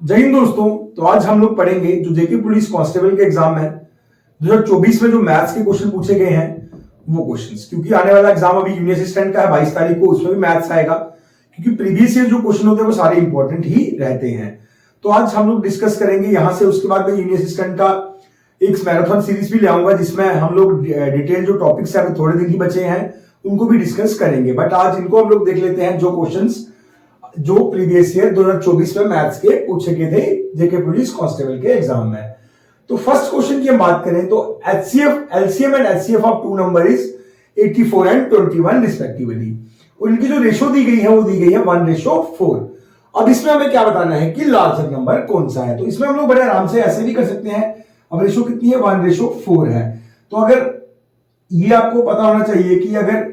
जय हिंद दोस्तों। तो आज हम लोग पढ़ेंगे जो जेके पुलिस कांस्टेबल के एग्जाम है 2024 में जो मैथ्स के क्वेश्चन पूछे गए हैं वो क्वेश्चंस, क्योंकि आने वाला एग्जाम अभी यूनियन असिस्टेंट का है 22 तारीख को, उसमें भी मैथ्स आएगा क्योंकि प्रीवियस ईयर जो क्वेश्चन होते हैं वो सारे इंपॉर्टेंट ही रहते हैं। तो आज हम लोग डिस्कस करेंगे यहाँ से। उसके बाद में यूनियन असिस्टेंट का एक मैराथन सीरीज भी ले आऊंगा जिसमें हम लोग डिटेल जो टॉपिक्स है थोड़े दिन ही बचे हैं उनको भी डिस्कस करेंगे। बट आज इनको हम लोग देख लेते हैं जो क्वेश्चंस जो प्रीवियस ईयर 2024 में मैथ्स के पूछे गए थे जेके पुलिस कांस्टेबल के एग्जाम में। तो फर्स्ट क्वेश्चन की हम बात करें तो LCM and HCF of two number is 84 and 21 respectively, और इनकी जो रेशो दी गई है वो दी गई है 1:4। अब इसमें हमें क्या बताना है कि लार्जर नंबर कौन सा है। तो इसमें हम लोग बड़े आराम से ऐसे भी कर सकते हैं। अब रेशो कितनी है, 1:4 है। तो अगर ये आपको पता होना चाहिए कि अगर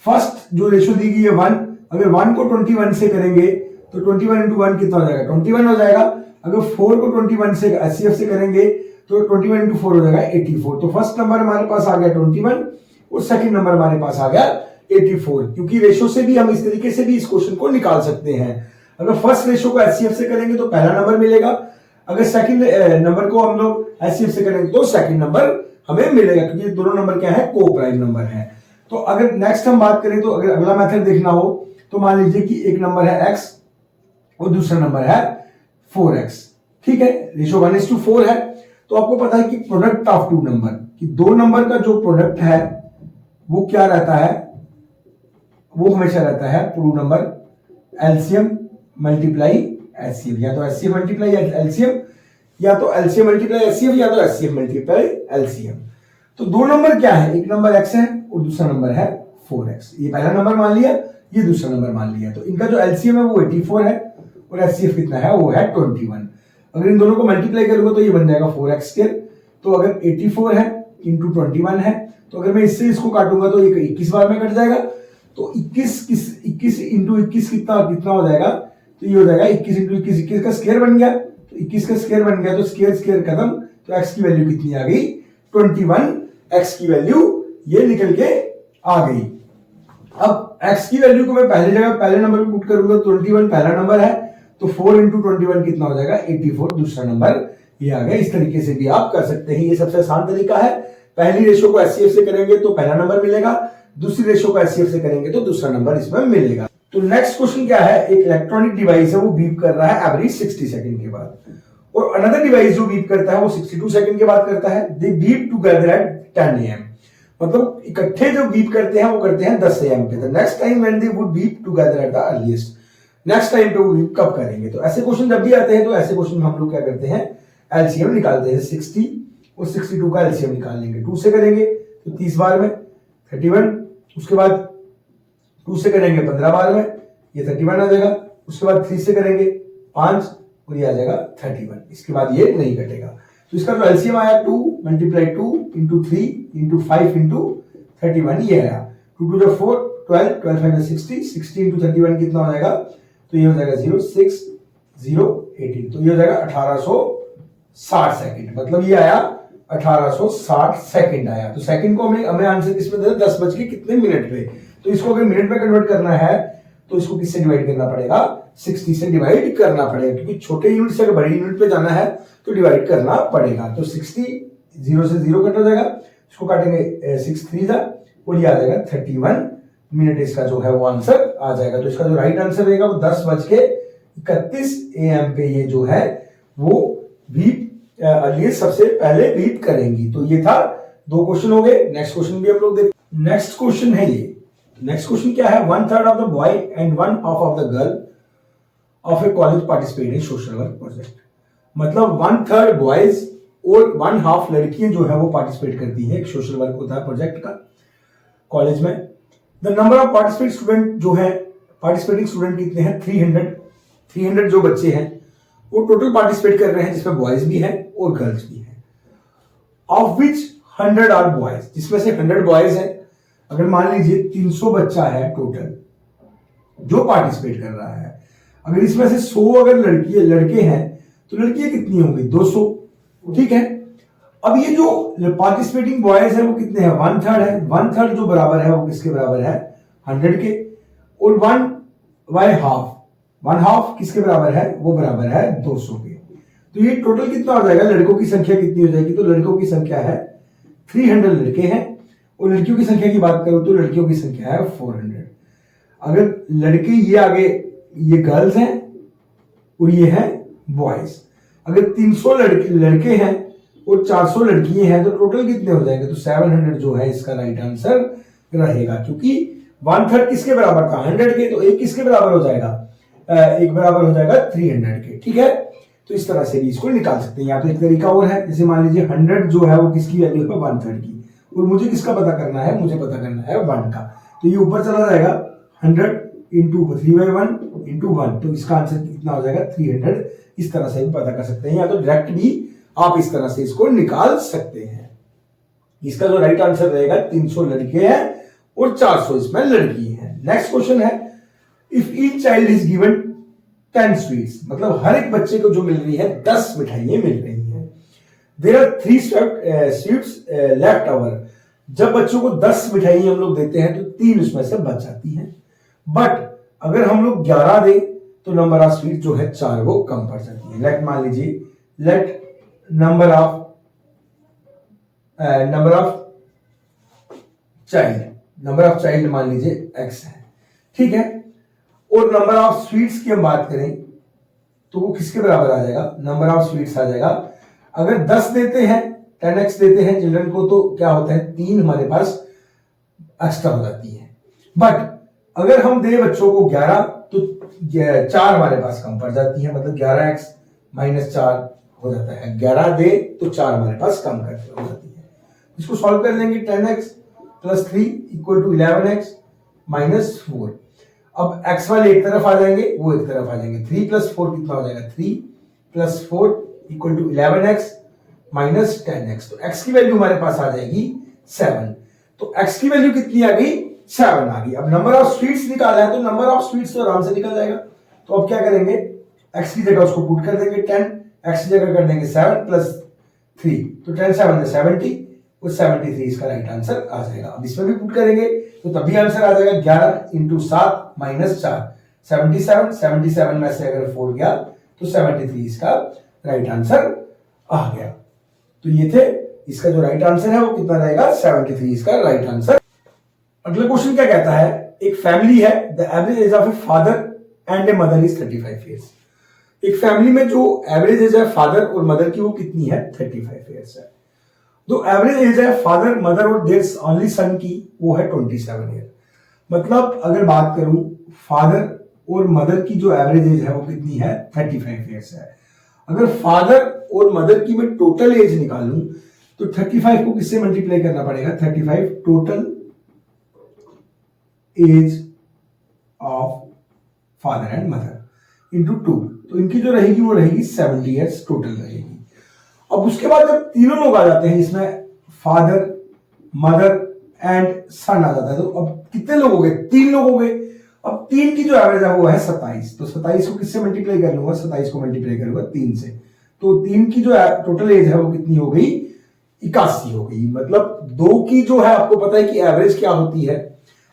फर्स्ट जो रेशो दी गई है 1, अगर 1 को 21 से करेंगे तो 21 इंटू 1 कितना हो जाएगा, 21 हो जाएगा। अगर 4 को 21 से एचसीएफ से करेंगे तो 21 इंटू 4 हो जाएगा 84। तो फर्स्ट नंबर हमारे पास आ गया 21 और सेकंड नंबर हमारे पास आ गया 84। क्योंकि रेशो से भी हम इस तरीके से भी इस क्वेश्चन को निकाल सकते हैं। अगर फर्स्ट रेशो को एचसीएफ से करेंगे तो पहला नंबर मिलेगा, अगर सेकंड नंबर को हम लोग एचसीएफ से करेंगे तो सेकंड नंबर हमें मिलेगा, क्योंकि दोनों नंबर क्या है, को प्राइम नंबर है। तो अगर नेक्स्ट हम बात करें तो अगर अगला मेथड देखना हो तो मान लीजिए कि एक नंबर है x और दूसरा नंबर है 4x, ठीक है, रेशो 1:4 है। तो आपको पता है कि प्रोडक्ट ऑफ टू नंबर, कि दो नंबर का जो प्रोडक्ट है वो क्या रहता है, वो हमेशा रहता है two number LCM multiply HCF, या तो एचसीएफ मल्टीप्लाई एलसीएम, या तो एलसीएम मल्टीप्लाई एचसीएफ, या तो एचसीएफ मल्टीप्लाई एलसीएम। तो दो नंबर क्या है, एक नंबर x है और दूसरा नंबर है 4x। ये पहला नंबर मान लिया, ये दूसरा नंबर मान लिया। तो इनका जो एलसीएम है वो 84 है और एचसीएफ कितना है, वो है 21। अगर इन दोनों को मल्टीप्लाई करूंगा तो ये बन जाएगा 4x²। तो अगर 84 है इंटू 21 है, तो अगर मैं इससे इसको काटूंगा तो ये 21 बार में कट जाएगा। तो 21 इंटू 21 कितना हो जाएगा, तो ये हो जाएगा 21 इंटू 21 का स्क्वायर बन गया। तो 21 का स्क्वायर बन गया तो स्क्वायर खत्म। तो x की वैल्यू कितनी आ गई, 21 x की वैल्यू ये निकल के आ गई। अब x की वैल्यू को मैं पहले नंबर पे पुट करूंगा, 21 पहला नंबर है, तो 4 इंटू 21 कितना हो जाएगा, 84 दूसरा नंबर ये आ गया। इस तरीके से भी आप कर सकते हैं, ये सबसे आसान तरीका है। पहली रेशो को एचसीएफ से करेंगे तो पहला नंबर मिलेगा, दूसरी रेशो को एचसीएफ से करेंगे तो दूसरा नंबर इसमें मिलेगा। तो नेक्स्ट क्वेश्चन क्या है, एक इलेक्ट्रॉनिक डिवाइस है वो बीप कर रहा है एवरेज 60 सेकंड के बाद, और अनदर डिवाइस जो बीप करता है वो 62 सेकंड के बाद करता है। दे बीप टुगेदर एट 10 AM, मतलब इकट्ठे जो बीप करते हैं वो करते हैं 10 AM पे। Next time when they would beep together at the earliest, next time पे वो बीप कब करेंगे। तो ऐसे क्वेश्चन जब भी आते हैं तो ऐसे क्वेश्चन में हम लोग क्या करते हैं, एलसीएम निकालते हैं। 60 और 62 का एलसीएम निकाल लेंगे। 2 से करेंगे तो 30 बार में 31, उसके बाद 2 से करेंगे 15 बार में ये 31 आ जाएगा। उसके बाद 3 से करेंगे 5 और ये आ जाएगा 31। इसके बाद ये नहीं कटेगा। तो इसका जो एलसीएम आया 2 मल्टीप्लाई 2 इंटू 3 इंटू 5 इंटू 31 ये आया। 2 2 जो 4, 12, 12 5 60, 60 इंटू 31 कितना हो जाएगा, तो ये हो जाएगा 0 6 0 18। तो ये हो जाएगा 1860 सेकंड, मतलब ये आया 1860 सेकंड आया। तो सेकंड को हमें आंसर किसमें दे, 10 बज के कितने मिनट पे। तो इसको अगर मिनट में कन्वर्ट करना है तो इसको किससे डिवाइड करना पड़ेगा, 60 से डिवाइड करना पड़ेगा, क्योंकि छोटे यूनिट से अगर बड़ी यूनिट पे जाना है तो डिवाइड करना पड़ेगा। तो 60 0 से 0 कट हो जाएगा, इसको काटेंगे 6 3 और ये आ जाएगा 31 मिनट। इसका जो है वो आंसर आ जाएगा। तो इसका जो राइट आंसर रहेगा वो 10:31 AM पे ये जो है वो बीप सबसे पहले बीप करेंगी। तो ये था, 2 क्वेश्चन हो गए। नेक्स्ट क्वेश्चन भी हम लोग देखते हैं। नेक्स्ट क्वेश्चन है ये, नेक्स्ट क्वेश्चन क्या है, 1/3 of the boy and 1/2 of the girl of A college participate in social work project. मतलब 1/3 बॉयज और 1/2 लड़कियां जो है वो पार्टिसिपेट करती है, एक सोशल वर्क होता है प्रोजेक्ट का कॉलेज में। The number of participate student जो है, पार्टिसिपेटिंग स्टूडेंट कितने हैं, 300 जो बच्चे हैं वो टोटल पार्टिसिपेट कर रहे हैं, जिसमें बॉयज भी हैं और गर्ल्स भी हैं। ऑफ विच 100 आर बॉयज, जिसमें से 100 बॉयज हैं। अगर मान लीजिए 300 बच्चा है टोटल जो पार्टिसिपेट कर रहा है, अगर इसमें से 100 अगर लड़के हैं तो लड़कियां कितनी होंगी, 200, ठीक है। अब ये जो पार्टिसिपेटिंग बॉयज है वो कितने हैं, 1/3 है। 1/3 जो बराबर है वो किसके बराबर है, 100 के, और 1/2 किसके बराबर है, वो बराबर है 200 के। तो ये टोटल कितना हो जाएगा, लड़कों की संख्या कितनी हो जाएगी, तो लड़कों की संख्या है 300 लड़के हैं, और लड़कियों की संख्या की बात करूं तो लड़कियों की संख्या है 400। अगर लड़के ये आगे ये गर्ल्स हैं और ये है बॉयज, अगर 300 लड़के हैं और 400 लड़कियां हैं तो टोटल कितने हो जाएंगे, तो 700 जो है इसका राइट आंसर रहेगा, क्योंकि 1/3 किसके बराबर था, 100 के, तो एक किसके बराबर हो जाएगा, एक बराबर हो जाएगा 300 के। ठीक है, तो इस तरह से भी इसको निकाल सकते हैं। या तो एक तरीका और है, जैसे मान लीजिए 100 जो है वो किसकी वैल्यू है, 1/3 की, और मुझे किसका पता करना है, मुझे पता करना है 1 का, तो ये ऊपर चला जाएगा 100 इंटू 3/1 इंटू 1, तो इसका आंसर कितना हो जाएगा 300। इस तरह से भी पता कर सकते हैं, या तो डायरेक्ट भी आप इस तरह से इसको निकाल सकते हैं। इसका जो राइट आंसर रहेगा 300 लड़के हैं और 400 इसमें लड़की हैं। नेक्स्ट क्वेश्चन है, if each child is given 10 sweets, मतलब हर एक बच्चे को जो मिल रही है 10 मिठाइयां मिल रही हैं। There are 3 sweets left over, जब बच्चों को 10 मिठाइयां हम लोग देते हैं तो 3 उसमें से बच जाती हैं। बट अगर हम लोग 11 दें तो नंबर ऑफ स्वीट जो है 4 वो कम पड़ जाती है। लेट मान लीजिए, लेट नंबर ऑफ चाइल्ड मान लीजिए x है, ठीक है, और नंबर ऑफ स्वीट्स की हम बात करें तो वो किसके बराबर आ जाएगा, नंबर ऑफ स्वीट्स आ जाएगा। अगर 10 देते हैं, 10x देते हैं चिल्ड्रन को, तो क्या होता है 3 हमारे पास एक्स्ट्रा हो जाती है। बट अगर हम दे बच्चों को 11 तो 4 हमारे पास कम पड़ जाती है, मतलब 11x माइनस 4 हो जाता है। 11 दे तो 4 हमारे पास कम कर हो जाती है। इसको सॉल्व कर लेंगे, 10x plus 3 equal to 11x minus 4। अब x वाले एक तरफ आ जाएंगे, वो एक तरफ आ जाएंगे। 3 प्लस 4 कितना हो जाएगा, 3 plus 4 equal to 11x minus 10x। तो x की वैल्यू हमारे पास आ जाएगी 7। तो x की वैल्यू कितनी आ गई, 7 आ गई। अब नंबर ऑफ स्वीट्स निकाला है तो नंबर ऑफ स्वीट्स तो आराम से निकल जाएगा। तो अब क्या करेंगे, x की जगह उसको पुट कर देंगे 10, x की जगह कर देंगे 7 प्लस 3, तो 10 7 70 और 73 इसका राइट आंसर आ जाएगा। अब इसमें भी पुट करेंगे तो तभी आंसर आ जाएगा 11 इंटू 7 माइनस 4, 77 में से अगर 4 गया तो 73 इसका राइट आंसर आ गया। तो ये थे, इसका जो राइट आंसर है वो कितना रहेगा, 73 इसका राइट आंसर। अगला क्वेश्चन क्या कहता है, एक फैमिली है, the average age of a father and a mother is 35 years. एक फैमिली में जो एवरेज एज है फादर और मदर की वो कितनी है, 35 ईयर्स है। जो एवरेज एज है फादर मदर और देयर ओनली सन की वो है 27 ईयर। मतलब अगर बात करूं फादर और मदर की जो एवरेज एज है वो कितनी है, 35 ईयर्स है। अगर फादर और मदर की मैं टोटल एज निकालूं तो 35 को किससे मल्टीप्लाई करना पड़ेगा, 35 total age of father and mother into 2, तो इनकी जो रहेगी वो रहेगी 70 ईयर्स टोटल रहेगी। अब उसके बाद जब तीनों लोग आ जाते हैं इसमें, फादर मदर एंड सन आ जाता है, तो अब कितने लोग हो गए, 3 लोग हो गए। अब 3 की जो एवरेज है वो है 27, तो 27 को किससे मल्टीप्लाई कर लूंगा, 27 को मल्टीप्लाई करूंगा 3 से, तो 3 की जो टोटल एज है वो कितनी हो गई, 81 हो गई। मतलब 2 की जो है आपको पता है कि एवरेज क्या होती है,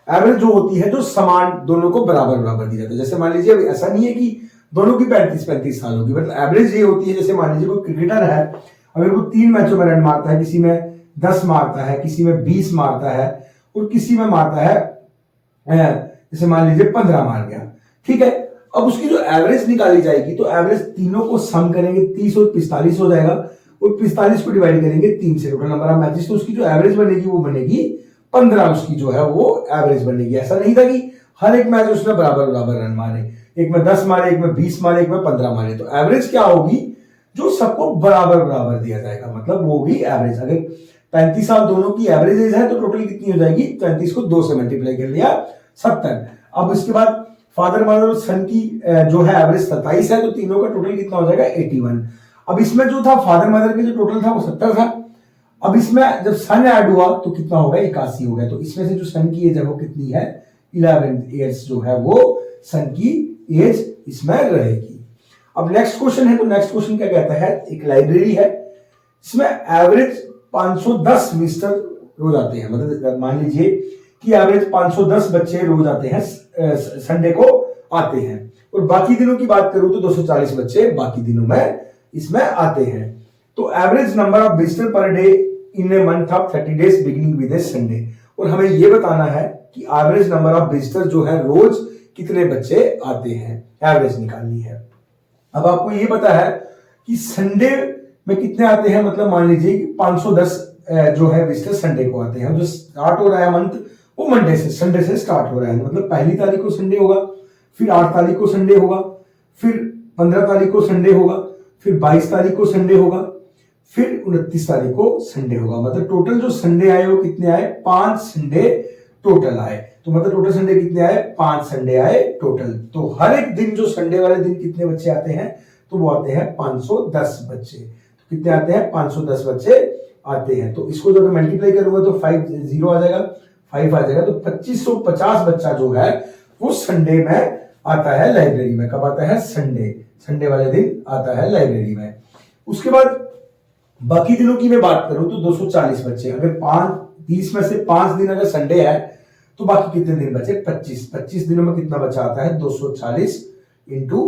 एवरेज जो होती है जो समान दोनों को बराबर बराबर दी जाती है। जैसे मान लीजिए ऐसा नहीं है कि दोनों की 35 साल होगी, मतलब एवरेज ये होती है, जैसे मान लीजिए कोई क्रिकेटर है, अगर वो 3 मैचों में रन मारता है, किसी में 10 मारता है, किसी में 20 मारता है और किसी में मारता है जैसे मान लीजिए 15 मार गया, ठीक है। अब उसकी जो एवरेज निकाली जाएगी तो एवरेज तीनों को सम करेंगे, 30 और 45 हो जाएगा, और 45 को डिवाइड करेंगे 3 से, टोटल नंबर ऑफ मैचेस, तो उसकी जो एवरेज बनेगी वो बनेगी 15, उसकी जो है वो एवरेज बनेगी। ऐसा नहीं था कि हर एक मैच उसने बराबर बराबर रन मारे, एक में 10 मारे, एक में 20 मारे, एक में 15 मारे, तो एवरेज क्या होगी, जो सबको बराबर बराबर दिया जाएगा, मतलब वो होगी एवरेज। अगर 35 साल दोनों की एवरेज एज है तो टोटल कितनी हो जाएगी, 35 को 2 से मल्टीप्लाई कर लिया 70। अब इसके बाद फादर मदर और सन की जो है एवरेज 27 है, तो तीनों का टोटल कितना हो जाएगा 81। अब इसमें जो था फादर मदर के जो टोटल था वो 70 था। अब इसमें जब सन ऐड हुआ तो कितना हो गया, 81 हो गया। तो इसमें से जो सन की एज है वो कितनी है, 11 ईयर्स जो है वो सन की एज इसमें रहेगी। अब नेक्स्ट क्वेश्चन है, तो नेक्स्ट क्वेश्चन क्या कहता है, एक लाइब्रेरी है, इसमें एवरेज 510 विजिटर रोज आते हैं, मतलब मान लीजिए कि एवरेज 510 बच्चे रोज आते हैं, संडे को आते हैं, और बाकी दिनों की बात करूं तो 240 बच्चे बाकी दिनों में इसमें आते हैं। तो average number of visitor per day in a month of 30 days beginning with A Sunday, और हमें यह बताना है कि एवरेज नंबर ऑफ विजिटर जो है रोज कितने बच्चे आते हैं, एवरेज निकालनी है। अब आपको ये पता है कि संडे में कितने आते हैं, मतलब मान लीजिए 510 जो है विजिटर संडे को आते हैं। जो स्टार्ट हो रहा है मंथ वो मंडे से, संडे से स्टार्ट हो रहा है, मतलब पहली तारीख को संडे होगा, फिर 8 तारीख को संडे होगा, फिर 15 तारीख को संडे होगा, फिर 22 तारीख को संडे होगा, फिर 29 तारीख को संडे होगा। मतलब टोटल जो संडे आए वो कितने आए, 5 संडे टोटल आए। तो मतलब टोटल संडे कितने आए, 5 संडे आए टोटल। तो हर एक दिन जो संडे वाले दिन कितने बच्चे आते हैं, तो वो आते हैं 510 बच्चे। तो कितने आते हैं, 510 बच्चे आते हैं। तो इसको जब मैं मल्टीप्लाई करूंगा तो 5 0 आ जाएगा, 5 आ जाएगा। तो 2550 बच्चा जो है वो संडे में आता है लाइब्रेरी में। कब आता है, संडे वाले दिन आता है लाइब्रेरी में। उसके बाद बाकी दिनों की मैं बात करूं तो 240 बच्चे। अगर 20 में से 5 दिन अगर संडे है तो बाकी कितने दिन बचे, 25 दिनों में कितना बचा आता है, 240 इंटू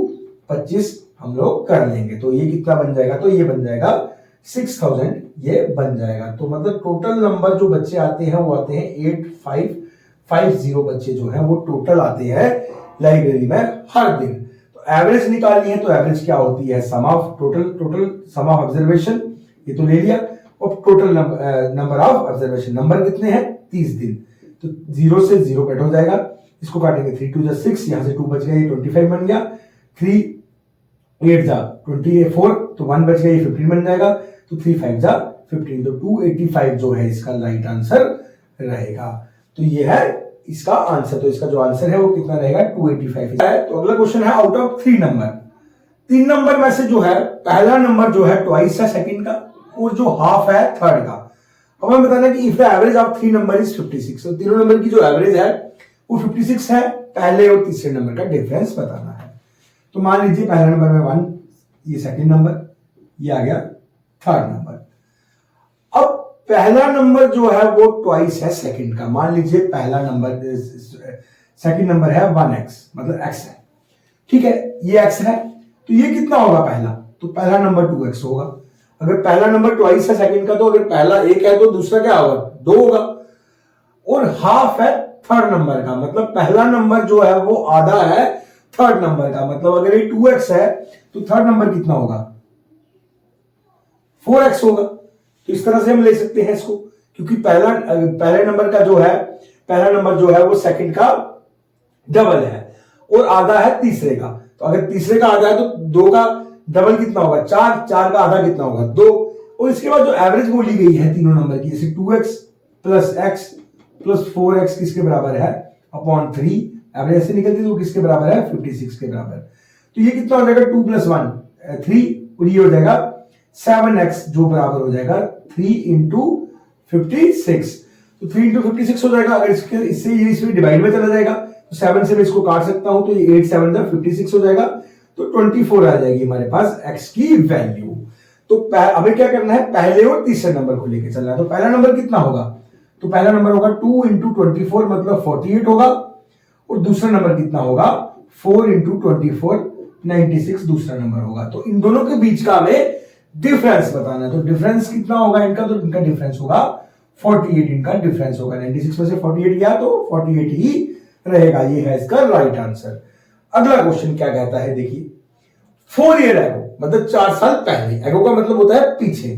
25 हम लोग कर लेंगे। तो ये कितना बन जाएगा, तो ये बन जाएगा 6000, ये बन जाएगा। तो मतलब टोटल नंबर जो बच्चे आते हैं वो आते हैं 8550 बच्चे जो हैं वो टोटल आते हैं लाइब्रेरी में हर दिन। तो एवरेज निकालनी है, तो एवरेज क्या होती है, sum of total sum of observation, ये तो ले लिया, और total number of observation, number कितने हैं, 30 दिन। तो 0 से 0 कट हो जाएगा, इसको काटेंगे 3 2 जा 6, यहां से 2 बच गया, ये 25 बन गया, 3 8 जा 24, तो 1 बच गया, ये 15 बन जाएगा, तो 3 5 जा 15, तो 285 जो है इसका राइट आंसर रहेगा। तो ये है इसका आंसर। तो इसका जो आंसर है वो कितना रहेगा, 285 है। तो अगला क्वेश्चन है, आउट ऑफ 3 नंबर, 3 नंबर में से जो है पहला नंबर जो है ट्वाइस है सेकंड का, और जो हाफ है थर्ड का। अब हमें बताना है कि if the average of 3 number is 56, तो तीनों नंबर की जो एवरेज है वो 56 है, पहले और तीसरे नंबर का डिफरेंस बताना है। तो मान लीजिए पहला नंबर में 1, ये सेकंड नंबर, ये आ गया थर्ड नंबर। अब पहला नंबर जो है वो ट्वाइस है सेकंड का। मान लीजिए पहला नंबर, सेकंड नंबर है 1x, मतलब x है, ठीक है, ये x है, तो ये कितना होगा पहला, तो पहला नंबर 2x होगा। अगर पहला नंबर ट्वाइस है सेकंड का, तो अगर पहला 1 है तो दूसरा क्या होगा, 2 होगा। और हाफ है थर्ड नंबर का, मतलब पहला नंबर जो है वो आधा है थर्ड नंबर का। मतलब अगर ये 2x है तो थर्ड नंबर कितना होगा, 4x होगा। तो इस तरह से हम ले सकते हैं इसको, क्योंकि पहले नंबर का जो है, पहला नंबर जो है वो सेकंड का डबल है और आधा है तीसरे का। तो अगर तीसरे का आधा है तो 2 का डबल कितना होगा, 4 का आधा कितना होगा, 2। और इसके बाद जो एवरेज बोली गई है तीनों नंबर की, जैसे 2x plus x plus 4x किसके बराबर है, अपॉन 3, एवरेज ऐसे निकलती है तो किसके बराबर है, 56 के बराबर। तो ये कितना हो जाएगा, 2 + 1 3, और ये हो जाएगा 7x जो बराबर हो जाएगा 3 × 56। तो 3 × 56 हो जाएगा। अगर इससे ये इसमें डिवाइड में चला जाएगा तो 7 से मैं इसको काट सकता हूं, तो ये 8 7 जा 56 हो जाएगा, तो 24 आ जाएगी हमारे पास x की वैल्यू। तो हमें क्या करना है, पहले और तीसरे नंबर को लेके चलना है। तो पहला नंबर कितना होगा, तो पहला नंबर होगा 2 × 24 मतलब 48 होगा, और दूसरा नंबर कितना होगा, 4 × 24 96 दूसरा नंबर होगा। तो इन दोनों के बीच का हमें डिफरेंस बताना है। तो डिफरेंस कितना होगा इनका, तो इनका डिफरेंस होगा 48, इनका डिफरेंस होगा 96 में से 48 गया तो 48 ही रहेगा। ये है इसका राइट आंसर। अगला क्वेश्चन क्या कहता है, देखिए 4 ईयर एगो, मतलब 4 साल पहले, एगो का मतलब होता है पीछे,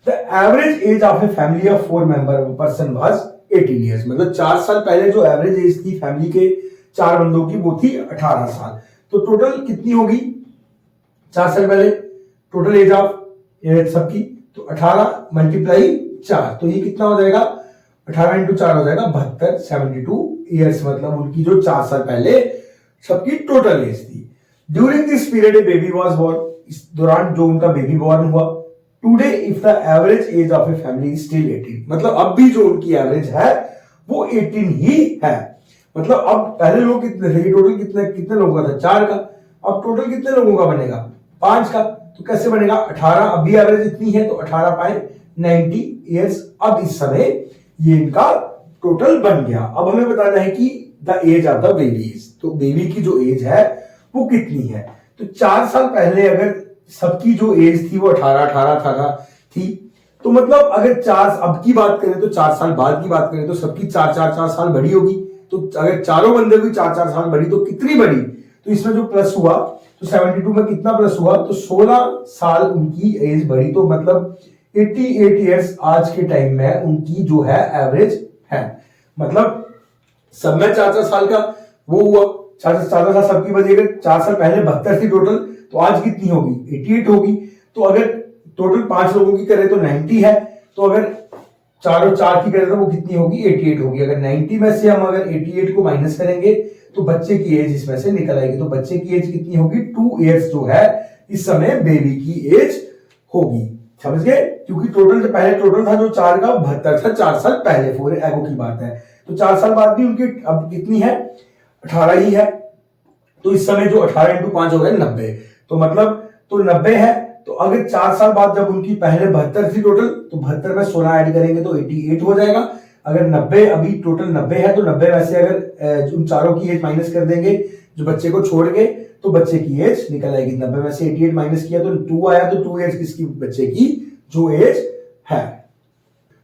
the average age of a family of 4 member person was 18 years. मतलब 4 साल पहले जो एवरेज एज थी फैमिली के 4 बंदों की वो थी 18 साल। तो टोटल कितनी होगी, 4 साल पहले टोटल एज ऑफ सबकी, तो 18 × 4, तो ये कितना हो जाएगा, 18 × 4 हो जाएगा 72, 72 ईयर्स। मतलब उनकी जो 4 साल पहले सबकी टोटल एज थी। During this period a baby was born, इस दौरान जो उनका बेबी बॉर्न हुआ। Today if the average age of a family is still 18, मतलब अब भी जो उनकी एवरेज है वो 18 ही है। मतलब अब पहले लोग कितने थे, टोटल कितने लोगों का था, 4 का, अब टोटल कितने लोगों का बनेगा, 5 का। तो कैसे बनेगा, 18, अब भी एवरेज इतनी है तो 18 पाए 90 ईयर्स। अब इस समय ये इनका टोटल बन गया। अब हमें बताना है कि the age of the babies, तो बेबी की जो एज है वो कितनी है। तो 4 साल पहले अगर सबकी जो एज थी वो 18 थी। तो मतलब अगर अब की बात करें तो 4 साल बाद की बात करें तो सबकी 4 साल बड़ी होगी। तो अगर चारों बंदे की 4 साल बड़ी तो कितनी बड़ी, तो इसमें जो प्लस हुआ तो 72 में कितना प्लस हुआ, तो 16 साल उनकी एज बढ़ी। तो मतलब 88 ईयर्स आज के टाइम में उनकी जो है एवरेज है। मतलब सब में 4 साल का वो हुआ, 4 साल सबकी बची। अगर 4 साल पहले 72 थी टोटल, तो आज कितनी होगी, 88 होगी। तो अगर टोटल 5 लोगों की करें तो 90 है, तो अगर चारों 4 की करें तो वो कितनी होगी, 88 होगी। अगर 90 में से हम अगर 88 को माइनस करेंगे तो बच्चे की एज इसमें से निकल आएगी। तो बच्चे की एज कितनी होगी, 2 इयर्स जो है इस समय बेबी की एज होगी। समझ गए, क्योंकि टोटल पहले टोटल था जो 4 का 72 था 4 साल पहले, फोर एगो की बात है। तो 4 साल बाद भी उनकी अब कितनी है, 18 ही है। तो इस समय जो 18 इंटू 5 हो गए 90, तो मतलब तो 90 है। तो अगर 4 साल बाद जब उनकी पहले 72 थी टोटल, तो 72 में 16 ऐड करेंगे तो 88 हो जाएगा। अगर 90 अभी टोटल 90 है, तो 90 में से अगर उन चारों की एज माइनस कर देंगे जो बच्चे को छोड़ के, तो बच्चे की एज निकल आएगी। 90 में से 88 माइनस किया तो 2 आया, तो 2 एज किसकी, बच्चे की जो एज है।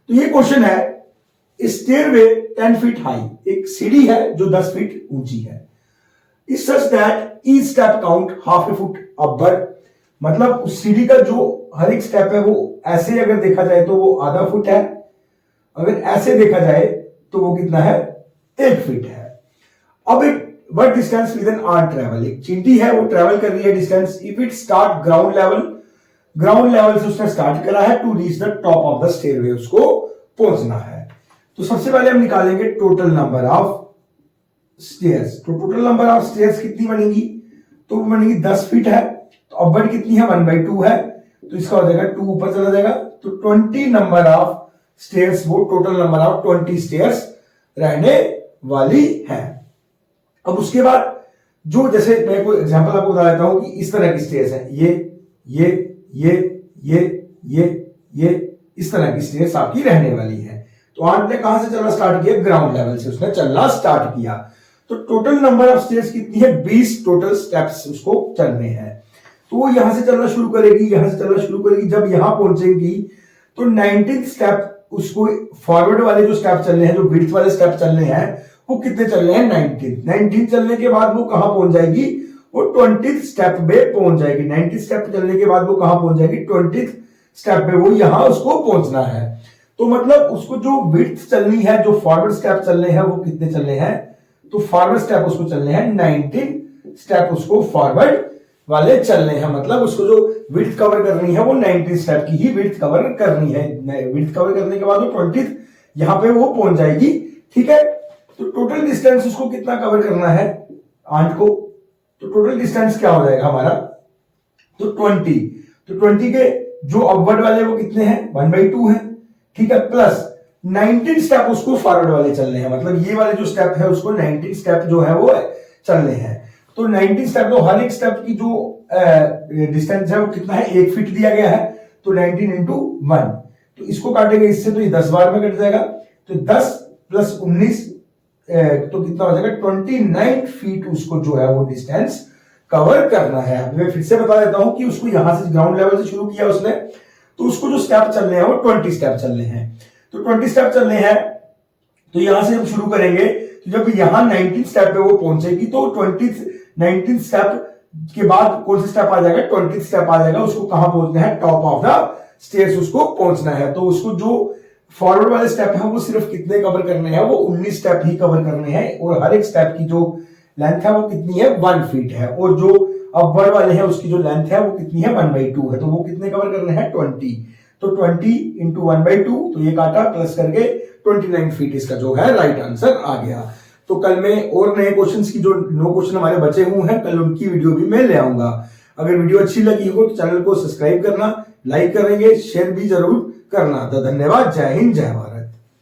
तो ये क्वेश्चन है, स्टेयरवे 10 फीट हाई, एक सीढ़ी है जो 10 फीट ऊंची है, is such that each step count half A foot upward. मतलब उस सीढ़ी का जो हर एक स्टेप है वो ऐसे अगर देखा जाए तो वो आधा फुट है, अगर ऐसे देखा जाए तो वो कितना है, 1 फीट है। अब एक what distance with an arm travel, एक चींटी है वो ट्रेवल कर रही है distance, if it start ground level से उसने स्टार्ट करा है to reach the top of the stairway, उसको पहुंचना है। तो सबसे पहले हम निकालेंगे टोटल नंबर ऑफ स्टेयर्स। तो टोटल नंबर ऑफ स्टेयर्स कितनी बनेगी, तो वो बनेगी 10 फीट है। तो अपवर्ड कितनी है, 1/2 है, तो इसका हो जाएगा 2 ऊपर चला जाएगा। तो 20 नंबर ऑफ स्टेयर्स, वो टोटल नंबर ऑफ 20 स्टेयर्स रहने वाली है। अब उसके बाद जो, जैसे मैं कोई एग्जांपल आपको बता देता हूं कि इस तरह की स्टेयर्स है, ये इस तरह की स्टेयर्स आपकी रहने वाली है। तो आंट ने कहां से चलना स्टार्ट किया, ग्राउंड लेवल से उसने चलना स्टार्ट किया। तो टोटल नंबर ऑफ स्टेयर्स कितनी है, 20 टोटल स्टेप्स उसको चलने हैं। तो वो यहां से चलना शुरू करेगी, जब यहां पहुंचेगी तो 19 स्टेप उसको, फॉरवर्ड वाले जो स्टेप चलने हैं, जो विड्थ वाले स्टेप चलने हैं, वो कितने चलने हैं, 19 चलने के बाद वो कहां पहुंच जाएगी, वो 20 स्टेप पे पहुंच जाएगी। 90 स्टेप चलने के बाद वो कहां पहुंच जाएगी, 20 स्टेप पे, वो यहां उसको पहुंचना है। तो मतलब उसको जो विड्थ चलनी है, जो फॉरवर्ड स्टेप चलने हैं, वो कितने चलने हैं, तो फॉरवर्ड स्टेप उसको चलने हैं 19 स्टेप उसको फॉरवर्ड वाले चलने हैं। मतलब उसको जो विड्थ कवर करनी है वो 19 स्टेप की ही विड्थ कवर करनी है। विड्थ कवर करने के बाद वो 20 यहां पे वो पहुंच जाएगी, ठीक है। तो टोटल डिस्टेंस उसको कितना कवर करना है आंट को, तो टोटल डिस्टेंस क्या हो जाएगा हमारा, तो 20। तो 20 के जो अपवर्ड वाले वो कितने हैं, 1/2 है, ठीक है, प्लस 19 स्टेप उसको फॉरवर्ड वाले चलने हैं। मतलब ये वाले जो स्टेप है उसको 19 स्टेप जो है वो चलने हैं। तो 19 स्टेप, तो हर एक स्टेप की जो डिस्टेंस है वो कितना है, 1 फीट दिया गया है। तो 19 इंटू 1, तो इसको काटेंगे इससे तो ये 10 बार में कट जाएगा। तो 10 प्लस 19 तो कितना हो जाएगा, 29 फीट उसको जो है वो डिस्टेंस कवर करना है। मैं फिर से बता देता हूं कि उसको यहां से ग्राउंड लेवल से शुरू किया उसने, तो उसको जो स्टेप चलने हैं वो 20 स्टेप चलने हैं। तो 20 स्टेप चलने हैं, तो यहां से हम शुरू करेंगे। तो जब यहां 19 स्टेप पे वो पहुंचेगी तो 19 स्टेप के बाद कौन सा स्टेप आ जाएगा, 20 स्टेप आ जाएगा। उसको कहां पहुंचना है, टॉप ऑफ द स्टेयर्स उसको पहुंचना है। तो उसको जो फॉरवर्ड वाले स्टेप है वो सिर्फ कितने कवर करने हैं, वो 19 स्टेप ही कवर करने हैं। और हर एक स्टेप की जो लेंथ है वो कितनी है, 1 फीट है। और जो अपवर्ड वाले हैं उसकी जो लेंथ है वो कितनी है, 1/2 है। तो वो कितने कवर करने हैं, 20। तो 20 इंटू 1/2, तो ये काटा प्लस करके 29 फीट इसका जो है राइट आंसर आ गया। तो कल में और नए क्वेश्चंस की जो 9 क्वेश्चन हमारे बचे हुए हैं, कल उनकी वीडियो भी मैं ले आऊंगा। अगर वीडियो अच्छी लगी हो तो चैनल को सब्सक्राइब करना, लाइक करेंगे, शेयर भी जरूर करना। तो धन्यवाद, जय हिंद, जय भारत।